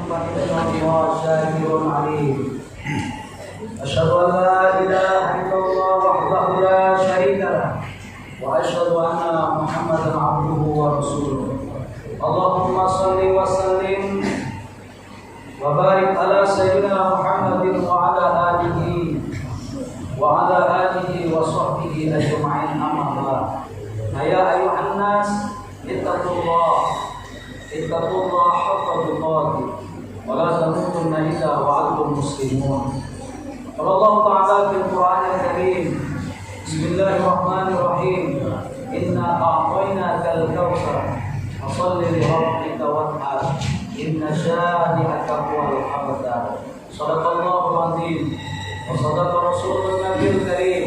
فإن الله شاكر عليم. أشهد أن لا إله إلا الله وحده لا شريك له وأشهد أن محمدا عبده ورسوله. اللهم صل وسلم وبارك على سيدنا محمد وعلى آله وصحبه أجمعين. أما بعد، يا أيها الناس اتقوا الله حق تقاته ولا تموتن إلا وأنتم مسلمون. قال الله تعالى في القرآن الكريم: بسم الله الرحمن الرحيم. إنا أعطيناك الكوثر فصل لربك وانحر إن شانئك هو الأبتر. صدق الله العظيم وصدق رسول النبي الكريم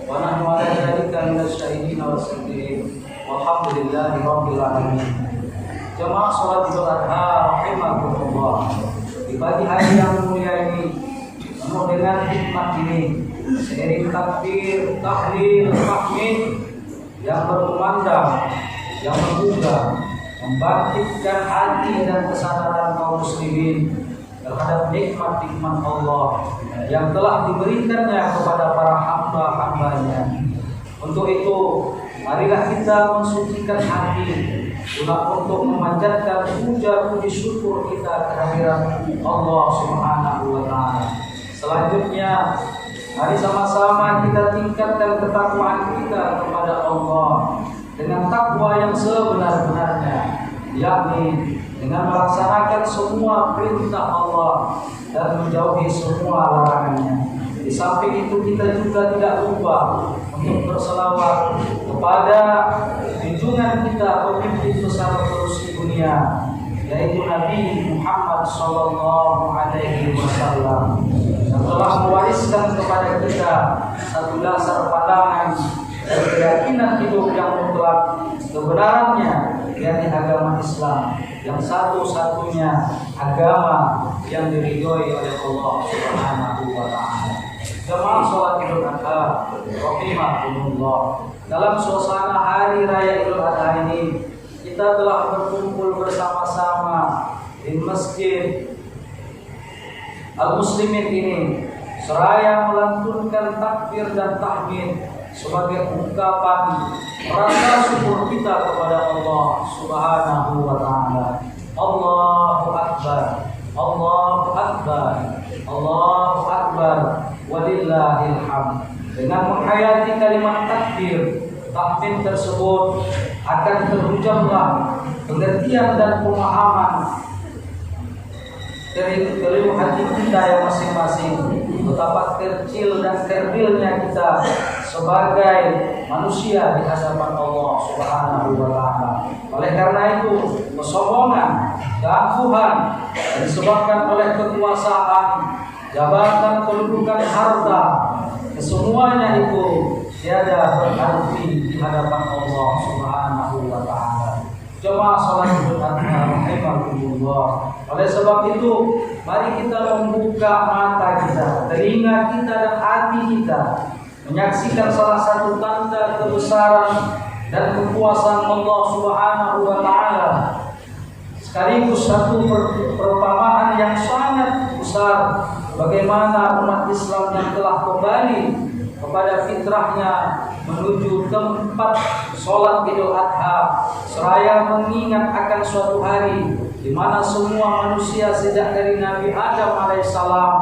ونحن على ذلك من الشاهدين والشاكرين والحمد لله رب العالمين. Jemaah salat Idul Adha rahimakumullah. Di pagi hari yang mulia ini, penuh dengan hikmat ini, seiring takbir, tahlil, tahmid yang berkumandang, yang menggugah, membangkitkan hati dan kesadaran kaum muslimin terhadap nikmat-nikmat Allah yang telah diberikannya kepada para hamba-hambanya. Untuk itu, marilah kita mensucikan hati untuk memanjatkan puja-puji syukur kita kehadirat Allah Subhanahu wa Ta'ala. Selanjutnya, mari sama-sama kita tingkatkan ketakwaan kita kepada Allah dengan takwa yang sebenar-benarnya, yakni dengan melaksanakan semua perintah Allah dan menjauhi semua larangannya. Di samping itu kita juga tidak lupa untuk berselawat kepada junjungan kita, pemimpin besar terus di dunia, yaitu Nabi Muhammad Sallallahu Alaihi Wasallam, yang telah mewariskan kepada kita satu dasar pandangan dan keyakinan hidup yang mutlak, kebenarannya yakni agama Islam, yang satu-satunya agama yang diridhoi oleh Allah Subhanahu wa Ta'ala. Jemaah salat Idul Adha rahimakumullah. Dalam suasana hari raya Idul Adha ini, kita telah berkumpul bersama-sama di Masjid Al-Muslimin ini, seraya melantunkan takbir dan tahmid sebagai ungkapan rasa syukur kita kepada Allah Subhanahu wa Ta'ala. Allahu Akbar, Allahu Akbar, Allahu Akbar, walillahil hamd. Dengan menghayati kalimat takbir, tahmid tersebut akan terucaplah pengertian dan pemahaman dari hati kita yang masing-masing, betapa kecil dan kerdilnya kita sebagai manusia di hadapan Allah Subhanahu wa Ta'ala. Oleh karena itu, kesombongan, keangkuhan yang disebabkan oleh kekuasaan, jabatan, kedudukan, harta, kesemuanya itu tiada berarti di hadapan Allah Subhanahu wa Ta'ala. Jemaah salat Idul Adha rahimakumullah. Oleh sebab itu, mari kita membuka mata kita, telinga kita dan hati kita, menyaksikan salah satu tanda kebesaran dan kekuasaan Allah Subhanahu wa Ta'ala, sekaligus satu perumpamaan yang sangat besar bagaimana umat Islam yang telah kembali kepada fitrahnya menuju tempat sholat Idul Adha, seraya mengingat akan suatu hari di mana semua manusia sejak dari Nabi Adam alaihissalam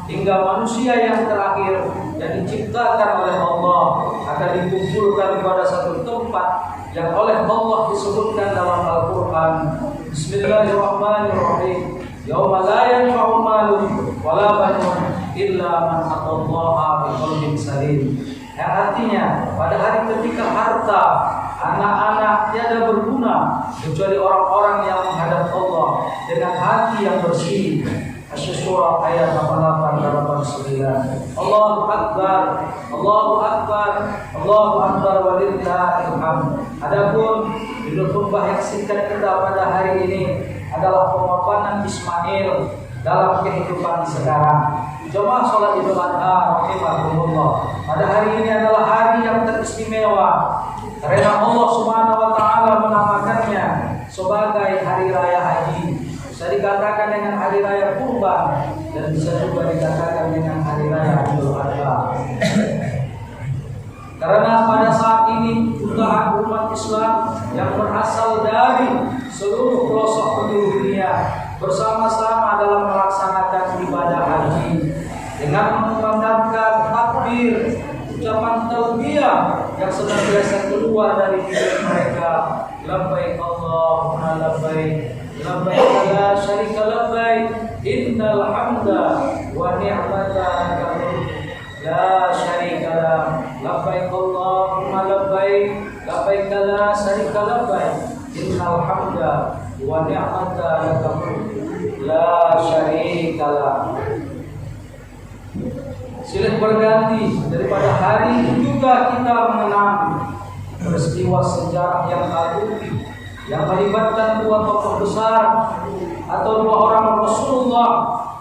hingga manusia yang terakhir yang diciptakan oleh Allah akan dikumpulkan pada satu tempat yang oleh Allah disebutkan dalam Al-Quran. Bismillahirrahmanirrahim. Yauma la yanfa'u malun wala banun illa man atallaha biqalbin salim. Yang artinya, pada hari ketika harta, anak-anak tiada berguna kecuali orang-orang yang menghadap Allah dengan hati yang bersih. Asy-Syura ayat 88 dan 89. Allahu Akbar, Allahu Akbar, Allahu Akbar walillahil hamd. Adapun judul khutbah yang singkat kita pada hari ini adalah pemaparan Ismail dalam kehidupan sekarang. Jemaah salat Idul Adha rahimakumullah. Pada hari ini adalah hari yang teristimewa karena Allah Subhanahu wa Ta'ala menamakannya sebagai hari raya haji, bisa dikatakan dengan hari raya Kurban, dan bisa juga dikatakan dengan hari raya Idul Adha. Karena pada saat ini jutaan umat Islam yang berasal dari seluruh pelosok penjuru dunia bersama-sama dalam melaksanakan ibadah haji dengan mengumandangkan takbir, ucapan talbiyah yang senantiasa keluar dari bibir mereka. Labbaik Allahumma labbaik, labbaik la syarika labbaik, innal hamda wa ni'mata laka mulk la syarika lak. Labbaik Allahumma labbaik, labbaik la syarika labbaik, innal hamda wa ni'mata laka mulk la syarika lak. Silih berganti daripada hari itu juga kita mengenang peristiwa sejarah yang agung yang melibatkan dua tokoh besar atau dua orang Rasulullah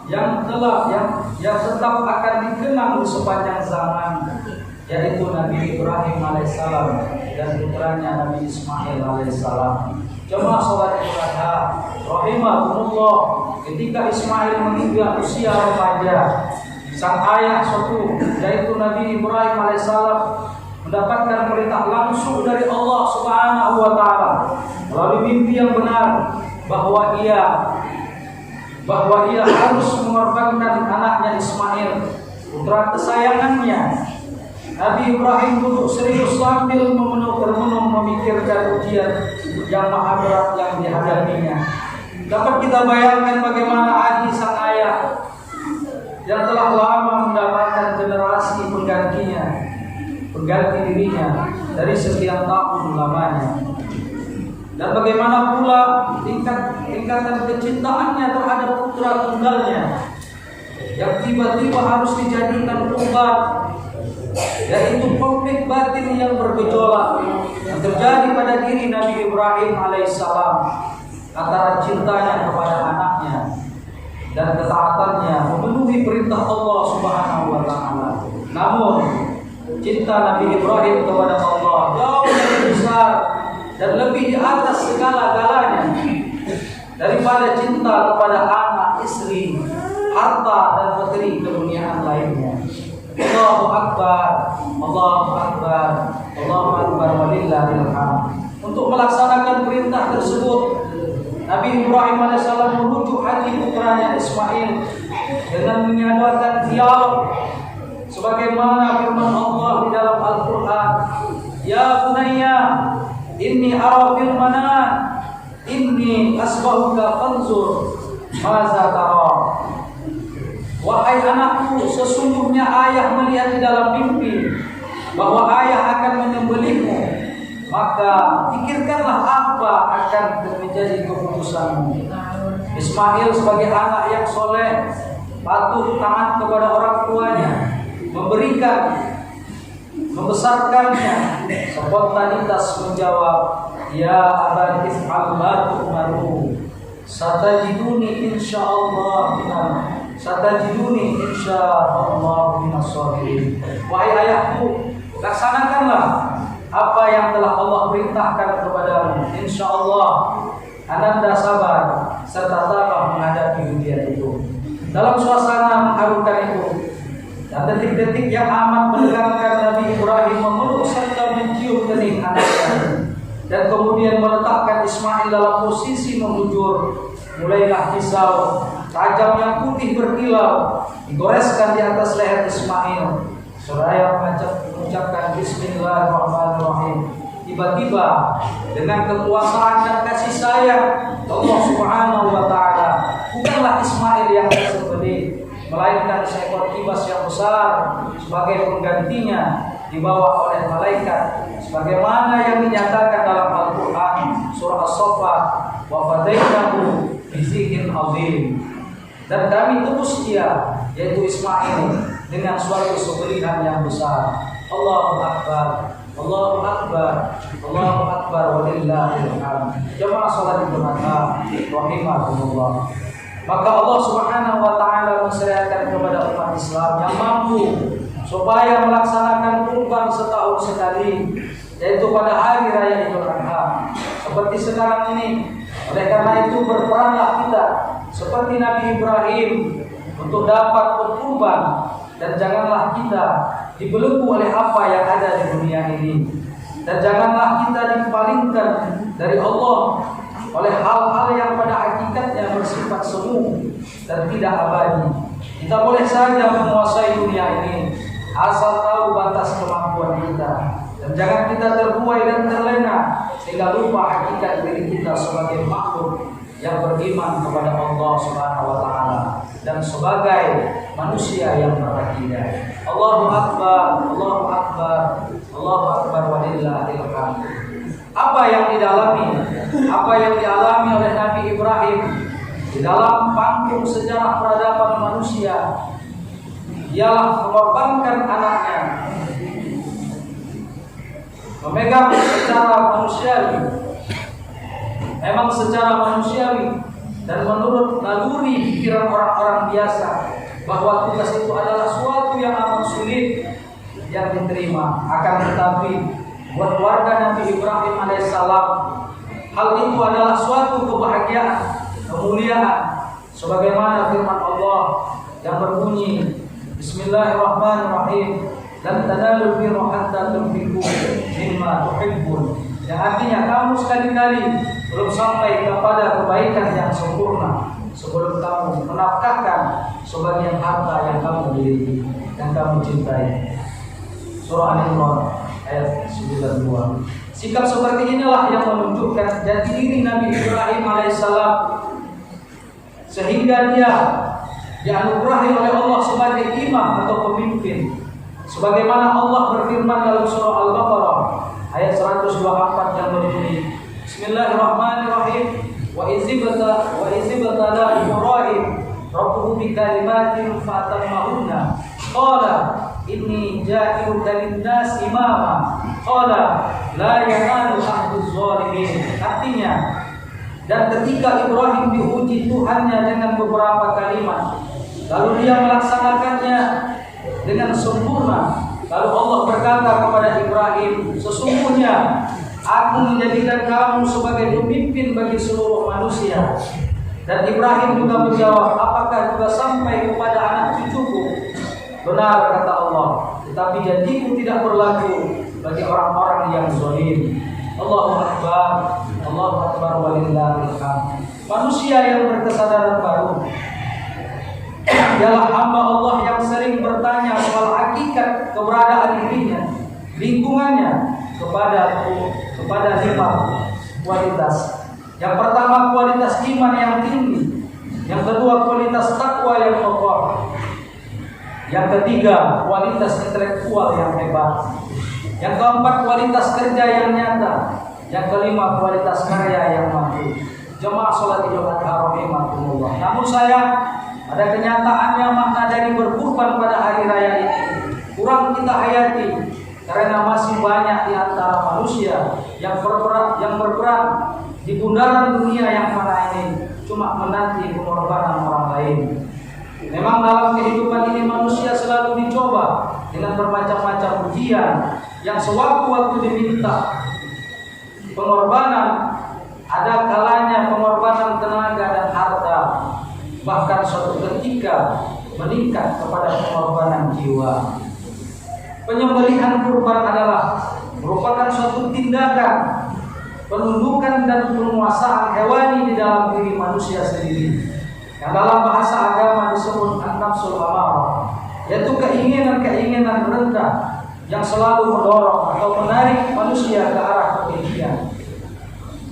yang tetap akan dikenang di sepanjang zaman, yaitu Nabi Ibrahim alaihissalam dan putranya Nabi Ismail alaihissalam. Jemaah salat Idul Adha rahimakumullah, ketika Ismail menginjak usia remaja, sang ayah suatu yaitu Nabi Ibrahim alaihissalam mendapatkan perintah langsung dari Allah Subhanahu wa taala melalui mimpi yang benar bahwa ia harus mengorbankan anaknya Ismail, putra kesayangannya. Nabi Ibrahim duduk serius sambil termenung memikirkan ujian yang maha berat yang dihadapinya. Dapat kita bayangkan bagaimana hati sang ayah yang telah lama mendapatkan generasi pengganti dirinya dari sekian tahun lamanya, dan bagaimana pula tingkatan kecintaannya terhadap putra tunggalnya yang tiba-tiba harus dijadikan korban, yaitu konflik batin yang bergejolak yang terjadi pada diri Nabi Ibrahim alaihissalam antara cintanya kepada anaknya dan ketaatannya memenuhi perintah Allah Subhanahu wa taala. Namun cinta Nabi Ibrahim kepada Allah jauh lebih besar dan lebih di atas segala-galanya daripada cinta kepada anak, istri, harta dan materi keduniaan lainnya. Allahu Akbar, Allahu Akbar, Allahu Akbar walillahil hamd. Untuk melaksanakan perintah tersebut, Nabi Ibrahim alaihissalam merujuk hati putranya Ismail dengan menyadarkan dialog sebagaimana firman Allah di dalam Al-Quran, Ya bunayya inni ara fil manan inni asbahuka fanzur maza tara. Wahai anakku, sesungguhnya ayah melihat di dalam mimpi bahwa ayah akan menyembelihmu, maka pikirkanlah apa akan menjadi keputusanmu. Ismail sebagai anak yang soleh, patuh taat kepada orang tuanya, membesarkannya, spontanitas menjawab, Ya abati if'al ma tu'maru satajiduni insyaallah minas sabirin. Wahai ayahku, laksanakanlah apa yang telah Allah perintahkan kepadamu. Insyaallah Ananda sabar serta tabah menghadapi ujian itu. Dalam suasana mengharukan itu dan detik-detik yang amat menegangkan, Nabi Ibrahim memeluk serta mencium kening anaknya dan kemudian meletakkan Ismail dalam posisi membujur. Mulailah pisau tajam yang putih berkilau digoreskan di atas leher Ismail. Seraya mengucapkan Bismillahirrahmanirrahim. Tiba-tiba dengan kekuasaan dan kasih sayang Allah Subhanahu wa taala, bukanlah Ismail yang disembelih, melainkan seekor kibas yang besar sebagai penggantinya dibawa oleh malaikat, sebagaimana yang dinyatakan dalam Al-Quran surah As-Saffat, wa fadainahu bizikrin azim. Dan kami tebus dia, yaitu Ismail, dengan suatu sembelihan yang besar. Allahu Akbar, Allahu Akbar, Allahu Akbar walillahil hamd. Jemaah salat Idul Adha rahimakumullah. Maka Allah Subhanahu wa taala mensyariatkan kepada umat Islam yang mampu supaya melaksanakan kurban setahun sekali, yaitu pada hari raya Idul Adha. Seperti sekarang ini Oleh karena itu berperanlah kita seperti Nabi Ibrahim untuk dapat berkurban, dan janganlah kita dibelenggu oleh apa yang ada di dunia ini, dan janganlah kita dipalingkan dari Allah oleh hal-hal yang pada hakikatnya bersifat semu dan tidak abadi. Kita boleh saja menguasai dunia ini asal tahu batas kemampuan kita, dan jangan kita terbuai dan terlena sehingga lupa hakikat diri kita sebagai makhluk yang beriman kepada Allah Subhanahu wa taala dan sebagai manusia yang berakidah. Allahu akbar, Allahu akbar, Allahu akbar walillahil hamd. Apa yang dialami oleh Nabi Ibrahim di dalam panggung sejarah peradaban manusia ialah mengorbankan anaknya, memegang secara manusiawi, memang secara manusiawi dan menurut naluri pikiran orang-orang biasa bahwa tugas itu adalah suatu yang amat sulit yang diterima. Akan tetapi buat keluarga Nabi Ibrahim alaihissalam, hal itu adalah suatu kebahagiaan, kemuliaan, sebagaimana firman Allah yang berbunyi Bismillahirrahmanirrahim, dan tanalul birra hatta tunfiqu mimma tuhibbun, yang artinya kamu sekali-kali belum sampai kepada kebaikan yang sempurna sebelum kamu menafkahkan sebagian harta yang kamu miliki dan kamu cintai. Surah Al-Imran ayat 92. Sikap seperti inilah yang menunjukkan jati diri Nabi Ibrahim alaihissalam, sehingga dia dianugerahi oleh Allah sebagai imam atau pemimpin, sebagaimana Allah berfirman dalam surah Al-Baqarah ayat 124 yang berbunyi Bismillahirrahmanirrahim, wa izibata Ibrahim rabbuhu bikalimatin fatammahunna qala inni ja'iluka lin-nas imama qala la yanalu ahduz zalimin. Artinya, dan ketika Ibrahim diuji Tuhannya dengan beberapa kalimat, lalu dia melaksanakannya dengan sempurna, lalu Allah berkata kepada Ibrahim, sesungguhnya aku menjadikan kamu sebagai pemimpin bagi seluruh manusia. Dan Ibrahim juga menjawab, apakah juga sampai kepada anak cucuku? Benar, kata Allah, tetapi janjiku tidak berlaku bagi orang-orang yang zalim. Allahu akbar, Allahu akbar walillahil hamd. Manusia yang berkesadaran baru ialah hamba Allah yang sering bertanya soal hakikat keberadaan dirinya, lingkungannya, kepada 5 kualitas. Yang pertama, kualitas iman yang tinggi. Yang kedua, kualitas takwa yang kokoh. Yang ketiga, kualitas intelektual yang hebat. Yang keempat, kualitas kerja yang nyata. Yang kelima, kualitas karya yang mampu. Jemaah salat Idul Adha rahimakumullah. Namun sayang, pada kenyataannya makna dari berkurban pada hari raya ini kurang kita hayati, karena masih banyak di antara manusia yang berperan di bundaran dunia yang fana ini cuma menanti pengorbanan orang lain. Memang dalam kehidupan ini manusia selalu dicoba dengan bermacam-macam ujian yang sewaktu-waktu diminta pengorbanan. Ada kalanya pengorbanan tenaga dan harta, bahkan suatu ketika meningkat kepada pengorbanan jiwa. Penyembelihan kurban adalah merupakan suatu tindakan penundukan dan penguasaan hewani di dalam diri manusia sendiri, yang dalam bahasa agama disebut an-nafsul amarah, yaitu keinginan-keinginan rendah yang selalu mendorong atau menarik manusia ke arah kebencian,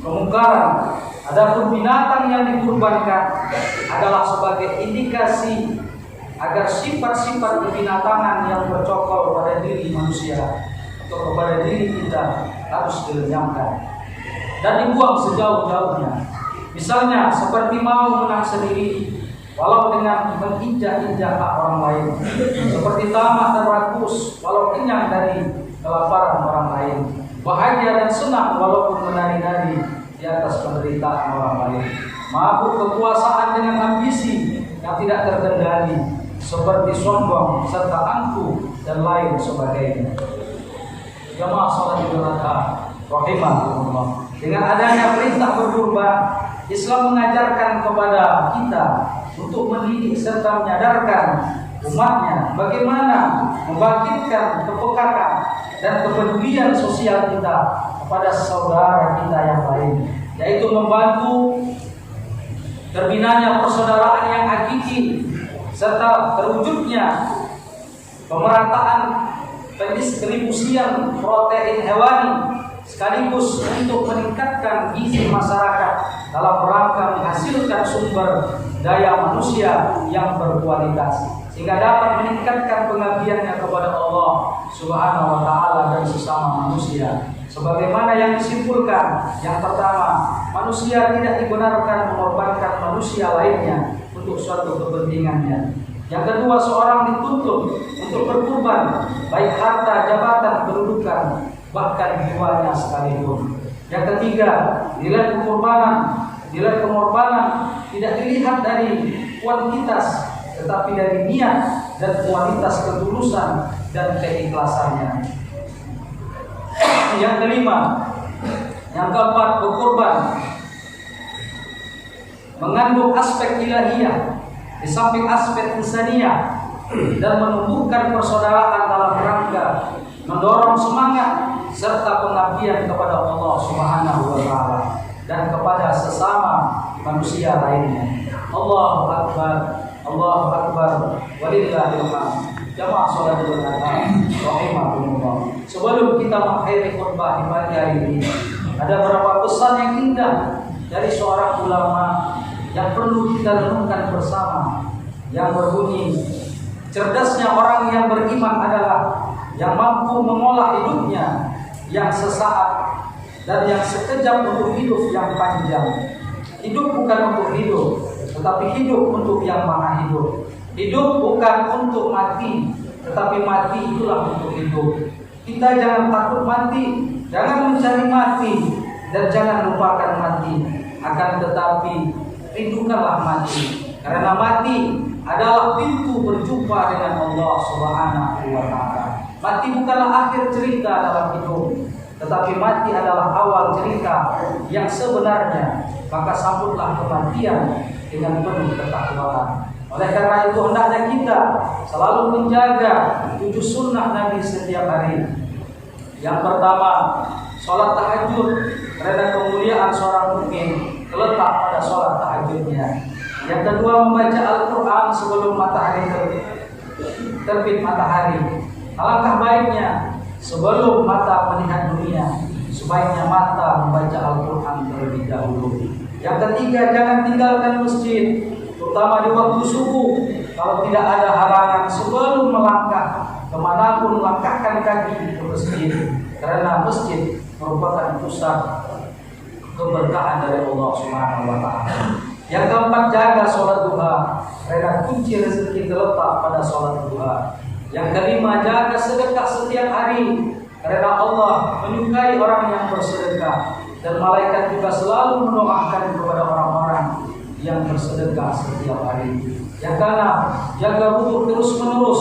kemungkaran. Adapun binatang yang dikurbankan adalah sebagai indikasi agar sifat-sifat kebinatangan yang bercokol pada diri manusia atau kepada diri kita harus dilenyapkan dan dibuang sejauh-jauhnya. Misalnya seperti mau menang sendiri walau dengan menginjak-injak hak orang lain, seperti tamak dan rakus walau kenyang dari kelaparan orang lain, bahagia dan senang walaupun menari-nari di atas penderitaan orang lain, mabuk kekuasaan dengan ambisi yang tidak terkendali, seperti sombong serta angkuh dan lain sebagainya. Jemaah salat Idul Adha rahimakumullah, dengan adanya perintah berkurban Islam mengajarkan kepada kita untuk mendidik serta menyadarkan umatnya bagaimana membangkitkan kepekakan dan kepedulian sosial kita kepada saudara kita yang lain, yaitu membantu terbinanya persaudaraan yang hakiki serta terwujudnya pemerataan pendistribusian protein hewani, sekaligus untuk meningkatkan gizi masyarakat dalam rangka menghasilkan sumber daya manusia yang berkualitas, sehingga dapat meningkatkan pengabdiannya kepada Allah Subhanahu wa taala dan sesama manusia. Sebagaimana yang disimpulkan, yang pertama, manusia tidak dibenarkan mengorbankan manusia lainnya untuk suatu kepentingannya. Yang kedua, seorang dituntut untuk berkorban baik harta, jabatan, kedudukan, bahkan jiwanya sekalipun. Yang ketiga, nilai pengorbanan tidak dilihat dari kuantitas, tetapi dari niat dan kualitas ketulusan dan keikhlasannya. Yang kelima, yang keempat, berkorban mengandung aspek ilahiyah di samping aspek insaniyah dan menumbuhkan persaudaraan dalam rangka mendorong semangat serta pengabdian kepada Allah Subhanahu wa taala dan kepada sesama manusia lainnya. Allahu akbar, Allahu akbar, walillahil hamd. Jamaah salat berjamaah rahimakumullah. Sebelum kita mengakhiri khutbah di pagi hari ini, ada beberapa pesan yang indah dari seorang ulama yang perlu kita renungkan bersama, yang berbunyi, cerdasnya orang yang beriman adalah yang mampu mengolah hidupnya yang sesaat dan yang sekejap untuk hidup yang panjang. Hidup bukan untuk hidup, tetapi hidup untuk yang maha hidup. Hidup bukan untuk mati, tetapi mati itulah untuk hidup. Kita jangan takut mati, jangan mencari mati, dan jangan lupakan mati. Akan tetapi rindukanlah mati, karena mati adalah pintu berjumpa dengan Allah Subhanahu wa taala. Mati bukanlah akhir cerita dalam hidup, tetapi mati adalah awal cerita yang sebenarnya. Maka sambutlah kematian dengan penuh ketakwaan. Oleh karena itu hendaknya kita selalu menjaga 7 sunnah Nabi setiap hari. Yang pertama, sholat tahajud, karena kemuliaan seorang mukmin terletak pada sholat tahajudnya. Yang kedua, membaca Al-Quran sebelum matahari terbit matahari. Alangkah baiknya sebelum mata melihat dunia, sebaiknya mata membaca Al-Quran terlebih dahulu. Yang ketiga, jangan tinggalkan masjid, terutama di waktu subuh. Kalau tidak ada halangan, sebelum melangkah kemanapun, langkahkan kaki ke masjid, karena masjid merupakan pusat keberkahan dari Allah Subhanahu wa taala. Yang keempat, jaga sholat duha, karena kunci rezeki terletak pada sholat duha. Yang kelima, jaga sedekah setiap hari, karena Allah menyukai orang yang bersedekah, dan malaikat juga selalu mendoakan kepada orang-orang yang bersedekah setiap hari. Yang keenam, jaga wudu terus-menerus,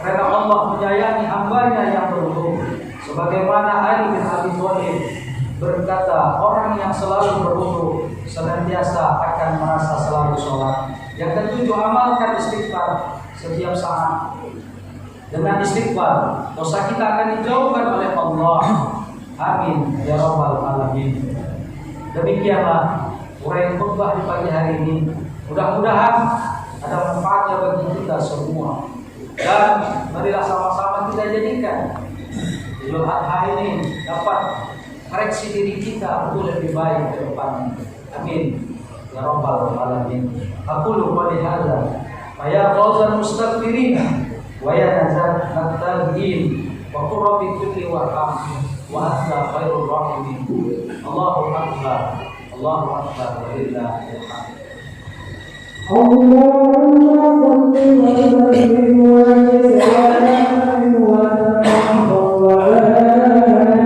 karena Allah menyayangi hambanya yang berwudu. Sebagaimana Ali bin Abi Thalib berkata, orang yang selalu berwudu senantiasa akan merasa selalu sholat. Yang ketujuh, amalkan istighfar setiap saat. Dengan istighfar, dosa kita akan dijauhkan oleh Allah. Amin ya rabbal alamin. Demikianlah uraian khutbah di pagi hari ini. Mudah-mudahan ada manfaatnya bagi kita semua. Dan marilah sama-sama kita jadikan Idul Adha ini dapat koreksi diri kita untuk lebih baik ke depan. Amin ya rabbal alamin. Aqulu qouli hadza wa ya fawzal mustaghfirin wa ya nazat at-tabiin wa qur rabbi kulli warham wa anta khairur rahimin. Allahu akbar, Allahu akbar, walillahil hamd. Allahumma shalli wa sallim wa Allahumma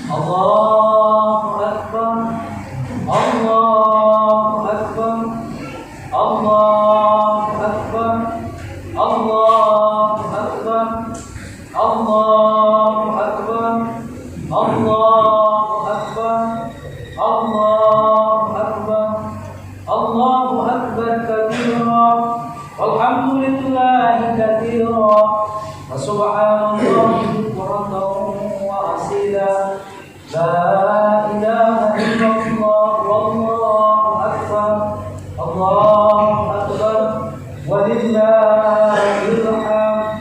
Allahu Akbar, Allahu Akbar, Allahu Akbar, Allahu Akbar, Allahu Akbar, Allahu Akbar, Allahu Akbar, Allahu Akbar kabira, walhamdulillahi katsira, wa subhanallahi bukratan wa asila, la ilaha illallah, wallahu akbar, Allahu akbar, walillahil hamd.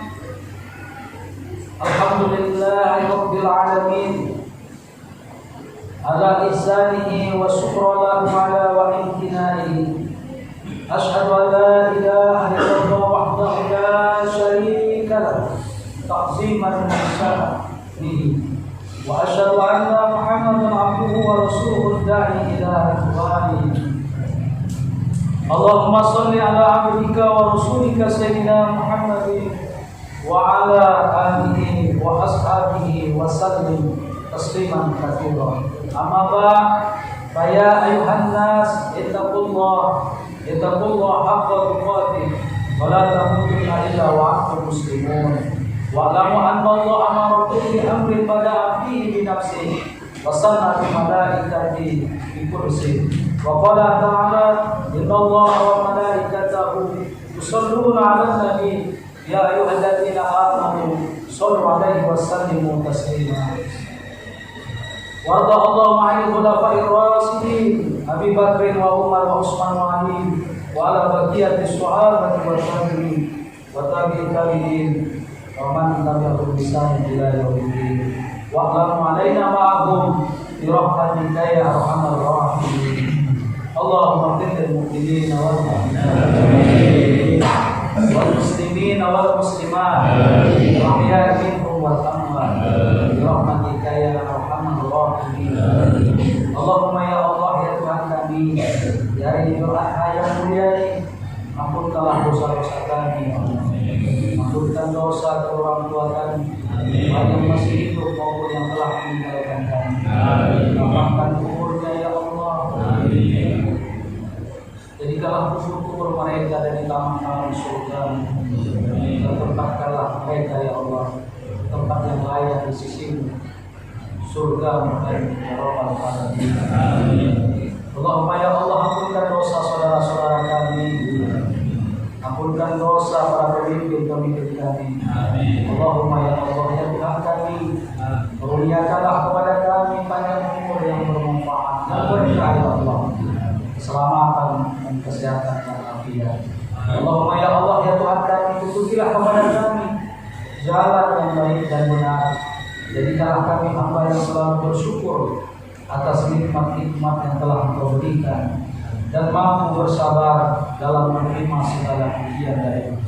Alhamdulillahi rabbil alamin ala ihsanihi wa syukra lahu ala wa imtinanihi. Asyhadu an la ilaha illallah wahdahu la syarika lahu ta'ziman li sya'nihi, wa asyhadu anna Muhammadan abduhu wa rasuluhu da'i ila ridwanihi. Allahumma shalli ala abdika wa rasulika sayyidina Muhammadin wa ala alihi wa ashabihi wa sallim tasliman katsiran. Amma ba'd, fa ya ayuhan nas ittaqullah haqqa tuqatih wa la tamutunna illa wa antum muslimun. Wa'lamu anna Allah amarakum bi amrin bada'a fihi bi nafsihi wa sanna bi malaikatihi bi kursihi. Wa qala ta'ala inna Allaha wa malaikatahu yusalluna 'alan nabi ya ayyuhalladzina amanu shallu 'alaihi wa sallimu taslima. Wa radallahu 'anil khulafa'ir rasyidin Abi Bakr wa Umar wa Utsman wa Ali wa ala baqiyati shuhabati wa tabi'in wa tabi'in wa man tabi'ahum bi ihsan ila yaumiddin. Wa qalamu 'alaina ma'ahum bi rahmatika ya arhamar rahimin. Allahumma ighfir lil mu'minina wal mu'minat wal muslimina wal muslimat wa ahya'i minhum wal amwat bi rahmatika ya arhamar rahimin. Allahumma ya Allah ya Tuhan kami, ya Idul Adha yang mulia ini, ampunkanlah dosa-dosa kami, ampunkan dosa orang tua kami, baik yang masih hidup maupun yang telah meninggalkan kami. Lapangkan kuburnya ya Allah. Jadikanlah kubur-kubur mereka dari taman-taman surga. Tempatkanlah mereka ya Allah tempat yang layak di sisimu, surga dan ya Rabbal alamin. Allahumma ya Allah, ampunkan dosa saudara-saudara kami, ampunkan dosa para pemimpin-pemimpin kami. Allahumma ya Allah ya Tuhan kami, kurniakanlah kepada kami panjang umur yang bermanfaat dan berkah ya Allah, keselamatan dan kesehatan yang afiat. Allahumma ya Allah ya Tuhan kami, tunjukilah kepada kami jalan yang baik dan benar. Jadikanlah kami hamba yang selalu bersyukur atas nikmat-nikmat yang telah Engkau berikan dan mampu bersabar dalam menerima segala ujian darimu.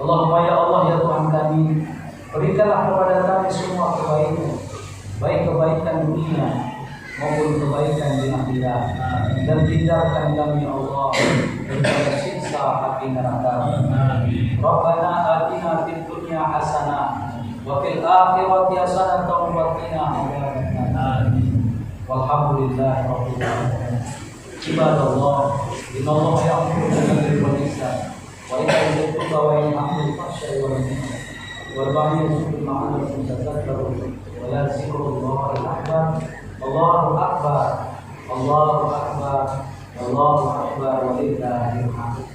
Allahumma ya Allah ya Tuhan kami, berikanlah kepada kami semua kebaikan, baik kebaikan dunia maupun kebaikan di akhirat, dan hindarkan kami ya Allah daripada siksa api neraka. Rabbana atina fid dunya hasanah wa fil akhirati hasanatan wa qina adzabannar. Walhamdulillahi rabbil alamin. Ibadallah, innallaha ya'muru bil 'adli wal ihsan wa ita'i dzil qurba wa yanha 'anil fahsya'i wal munkar wal baghi ya'muru bil ma'ruf wa yatadhakkaru wa la yadhkurullaha illa akbar. Allahu akbar, Allahu akbar, Allahu akbar, walillahil hamd.